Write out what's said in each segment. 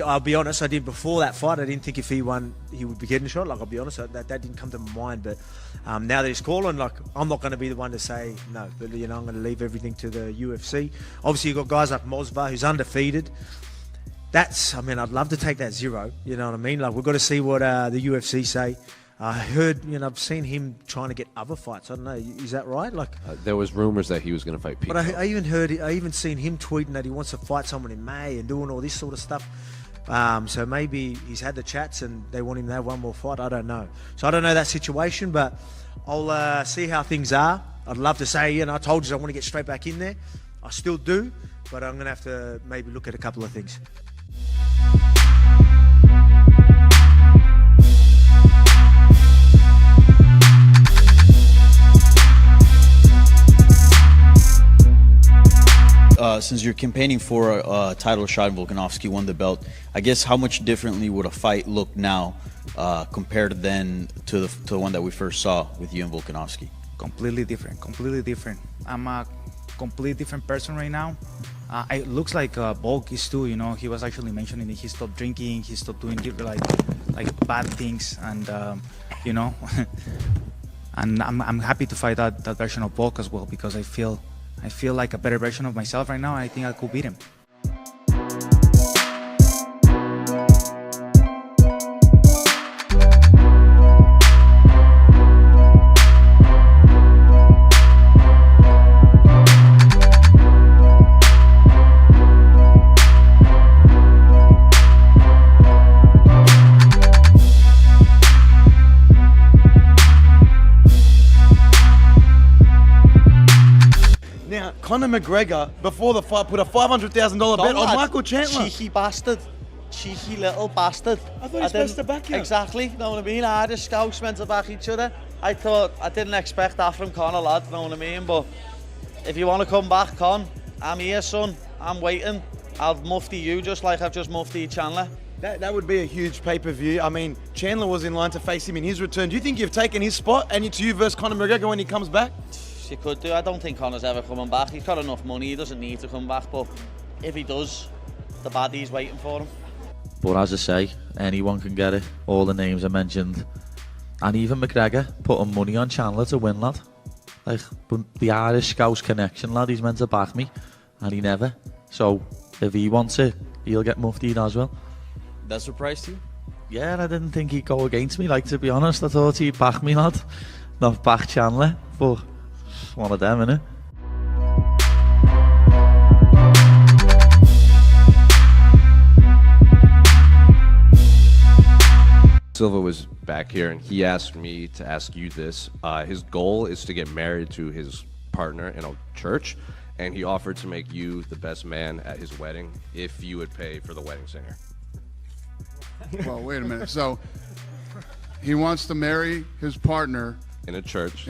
I'll be honest, I did before that fight. I didn't think if he won, he would be getting a shot. Like, I'll be honest, that didn't come to my mind. But now that he's calling, like, I'm not going to be the one to say no. But, you know, I'm going to leave everything to the UFC. Obviously, you've got guys like Movsar, who's undefeated. I mean, I'd love to take that 0. You know what I mean? Like, we've got to see what the UFC say. I heard, you know, I've seen him trying to get other fights. I don't know, is that right? Like, there was rumors that he was going to fight Pete. But I even seen him tweeting that he wants to fight someone in May and doing all this sort of stuff. So maybe he's had the chats and they want him to have one more fight. I don't know. So I don't know that situation, but I'll see how things are. I'd love to say, you know, I told you I want to get straight back in there. I still do, but I'm going to have to maybe look at a couple of things. Since you're campaigning for a title shot and Volkanovski won the belt, I guess how much differently would a fight look now compared then to the one that we first saw with you and Volkanovski? Completely different, completely different. I'm a completely different person right now. It looks like Volk is too, you know. He was actually mentioning that he stopped drinking, he stopped doing like bad things, and you know, and I'm happy to fight that version of Volk as well, because I feel like a better version of myself right now. I think I could beat him. Now, Conor McGregor, before the fight, put a $500,000 bet on Michael Chandler. Cheeky bastard. Cheeky little bastard. I thought he was supposed to back you. Exactly, you know what I mean? Irish scouts meant to back each other. I didn't expect that from Conor, lad, you know what I mean? But if you want to come back, Con, I'm here, son. I'm waiting. I'll mufti you just like I've just muftied Chandler. That would be a huge pay-per-view. I mean, Chandler was in line to face him in his return. Do you think you've taken his spot and it's you versus Conor McGregor when he comes back? You could do. I don't think Conor's ever coming back. He's got enough money. He doesn't need to come back. But if he does, the baddie's waiting for him. But as I say, anyone can get it. All the names I mentioned. And even McGregor putting money on Chandler to win, lad. Like, the Irish Scouse connection, lad. He's meant to back me. And he never. So, if he wants it, he'll get muftied as well. That surprised you? Yeah, I didn't think he'd go against me. Like, to be honest, I thought he'd back me, lad. Not back Chandler. But one of them, innit? Silva was back here and he asked me to ask you this. His goal is to get married to his partner in a church, and he offered to make you the best man at his wedding if you would pay for the wedding singer. Well, wait a minute. So he wants to marry his partner in a church.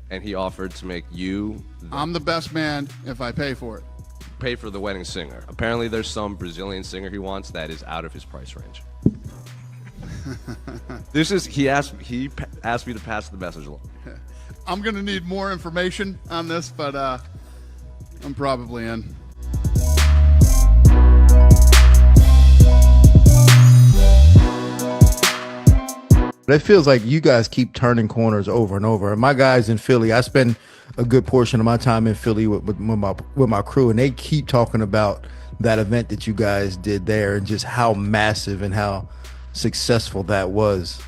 And he offered to make you I'm the best man if I pay for it. Pay for the wedding singer. Apparently there's some Brazilian singer he wants that is out of his price range. He asked me to pass the message along. I'm gonna need more information on this, but I'm probably in. It feels like you guys keep turning corners over and over. And my guys in Philly, I spend a good portion of my time in Philly with my crew, and they keep talking about that event that you guys did there and just how massive and how successful that was.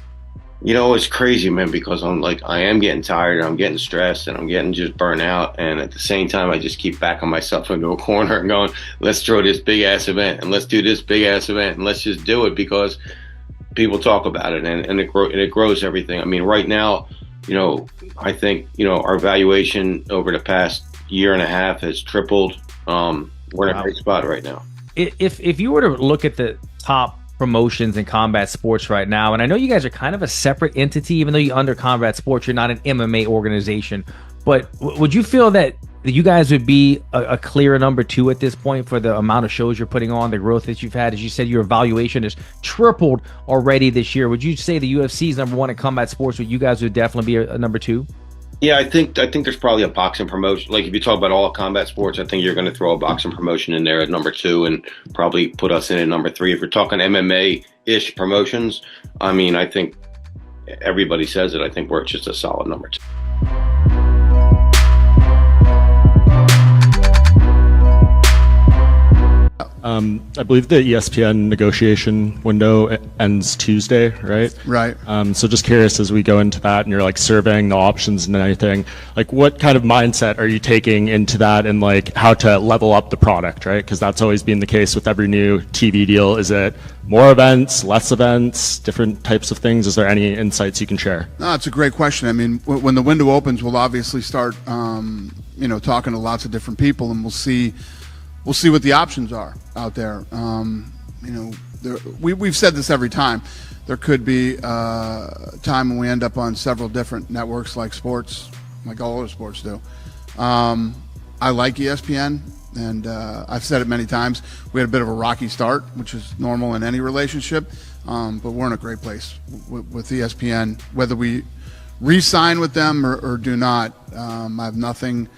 You know, it's crazy, man, because I am getting tired, and I'm getting stressed, and I'm getting just burnt out. And at the same time, I just keep backing myself into a corner and going, let's throw this big ass event and let's do this big ass event and let's just do it because people talk about it and it grows everything. I mean, right now, you know, I think, you know, our valuation over the past year and a half has tripled. We're in a great spot right now. If you were to look at the top promotions in combat sports right now, and I know you guys are kind of a separate entity, even though you're under combat sports, you're not an MMA organization, but would you feel that you guys would be a clear number 2 at this point for the amount of shows you're putting on, the growth that you've had? As you said, your valuation has tripled already this year. Would you say the UFC is number 1 in combat sports, but you guys would definitely be a number 2? Yeah, I think there's probably a boxing promotion. Like if you talk about all combat sports, I think you're going to throw a boxing promotion in there at number 2 and probably put us in at number 3. If you're talking MMA-ish promotions, I mean, I think everybody says it. I think we're just a solid number 2. I believe the ESPN negotiation window ends Tuesday, right? Right. So just curious, as we go into that and you're like surveying the options and anything, like what kind of mindset are you taking into that and like how to level up the product, right? Because that's always been the case with every new TV deal. Is it more events, less events, different types of things? Is there any insights you can share? No, it's a great question. I mean, when the window opens, we'll obviously start, talking to lots of different people, and we'll see what the options are out there. We've said this every time. There could be a time when we end up on several different networks like sports, like all other sports do. I like ESPN, and I've said it many times. We had a bit of a rocky start, which is normal in any relationship, but we're in a great place with ESPN. Whether we re-sign with them or do not, I have nothing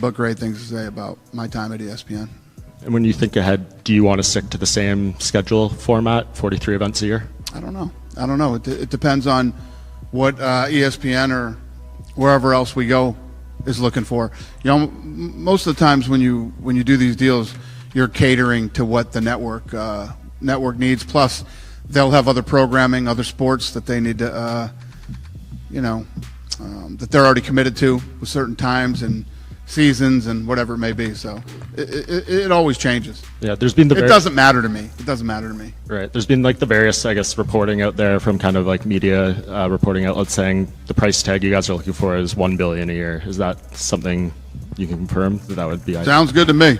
but great things to say about my time at ESPN. And when you think ahead, do you want to stick to the same schedule format, 43 events a year? I don't know. It depends on what ESPN or wherever else we go is looking for. Most of the times when you do these deals, you're catering to what the network needs. Plus, they'll have other programming, other sports that they need to, that they're already committed to with certain times and seasons and whatever it may be. So it always changes. Yeah, there's been it doesn't matter to me. It doesn't matter to me. Right. There's been like the various, I guess, reporting out there from kind of like media reporting outlets saying the price tag you guys are looking for is $1 billion a year. Is that something you can confirm that would be? Sounds good to me.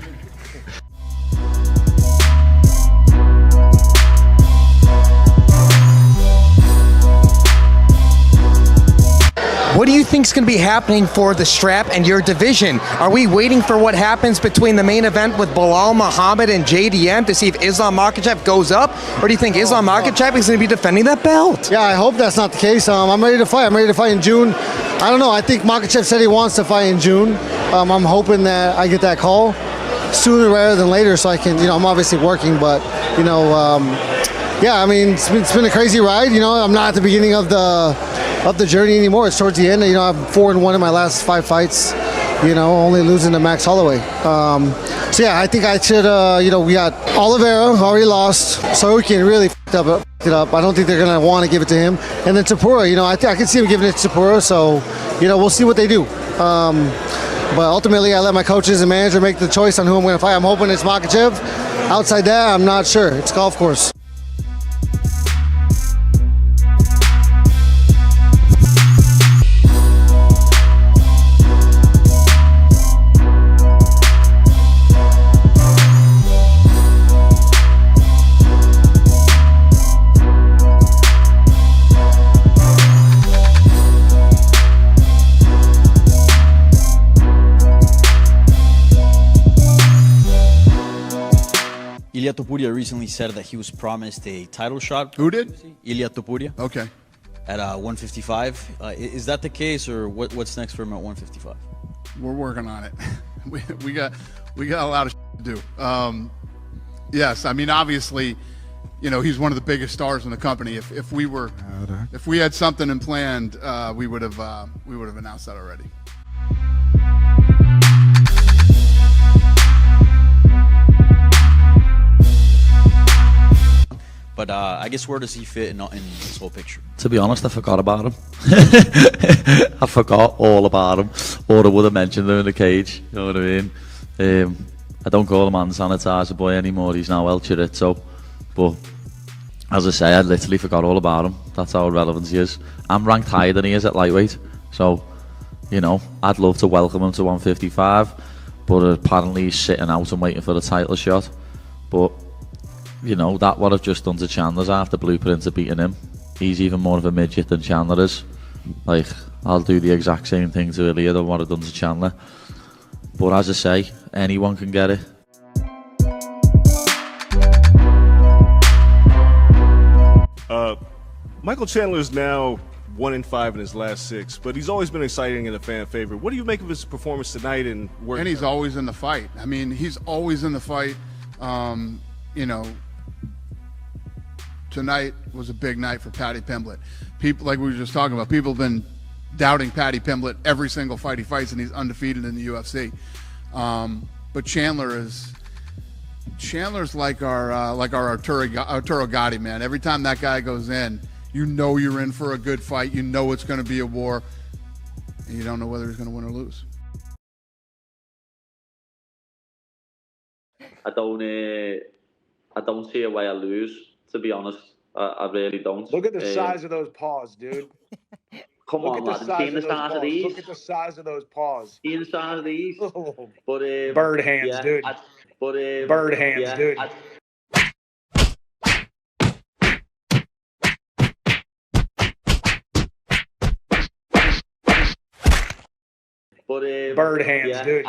What do you think is going to be happening for the strap and your division? Are we waiting for what happens between the main event with Belal Muhammad and JDM to see if Islam Makhachev goes up? Or do you think Islam Makhachev is going to be defending that belt? Yeah, I hope that's not the case. I'm ready to fight. I'm ready to fight in June. I don't know. I think Makhachev said he wants to fight in June. I'm hoping that I get that call sooner rather than later so I can, I'm obviously working, but, yeah, I mean, it's been a crazy ride. I'm not at the beginning of the journey anymore. It's towards the end. I'm 4-1 in my last 5 fights. Only losing to Max Holloway. So yeah, I think I should. We got Oliveira already lost, so we can really f it up. I don't think they're gonna want to give it to him. And then Topuria, I can see him giving it to Topuria. So we'll see what they do. But ultimately, I let my coaches and manager make the choice on who I'm going to fight. I'm hoping it's Makhachev. Outside that, I'm not sure. It's golf course. Ilia Topuria recently said that he was promised a title shot. Who did? Ilia Topuria. Okay. At 155. Is that the case, or what's next for him at 155? We're working on it. we got a lot of to do. Yes, I mean obviously, he's one of the biggest stars in the company. If we had something in planned, we would have announced that already. But I guess where does he fit in this whole picture? To be honest, I forgot about him. I forgot all about him. Or I would have mentioned him in the cage. You know what I mean? I don't call him hand sanitizer boy anymore. He's now El Chorizo. But as I say, I literally forgot all about him. That's how relevant he is. I'm ranked higher than he is at lightweight. So, I'd love to welcome him to 155. But apparently he's sitting out and waiting for the title shot. But that what I've just done to Chandler's after blueprint of beating him. He's even more of a midget than Chandler is. Like, I'll do the exact same thing to Ilia than what I've done to Chandler. But as I say, anyone can get it. Michael Chandler is now 1-5 in his last 6, but he's always been exciting and a fan favorite. What do you make of his performance tonight? And he's always in the fight. I mean, he's always in the fight. You know, tonight was a big night for Paddy Pimblett. People, like we were just talking about, people have been doubting Paddy Pimblett every single fight he fights, and he's undefeated in the UFC. But Chandler's like our Arturo Gatti, man. Every time that guy goes in, you know you're in for a good fight. You know it's going to be a war, and you don't know whether he's going to win or lose. I don't see a way I lose, to be honest. I really don't. Look at the size of those paws, dude. Come Look on, at the lad. size of those Size of paws. these. Look at the size of those paws. See the size of these. But Bird hands, yeah, dude. Bird hands, yeah, dude. But bird hands, yeah, dude.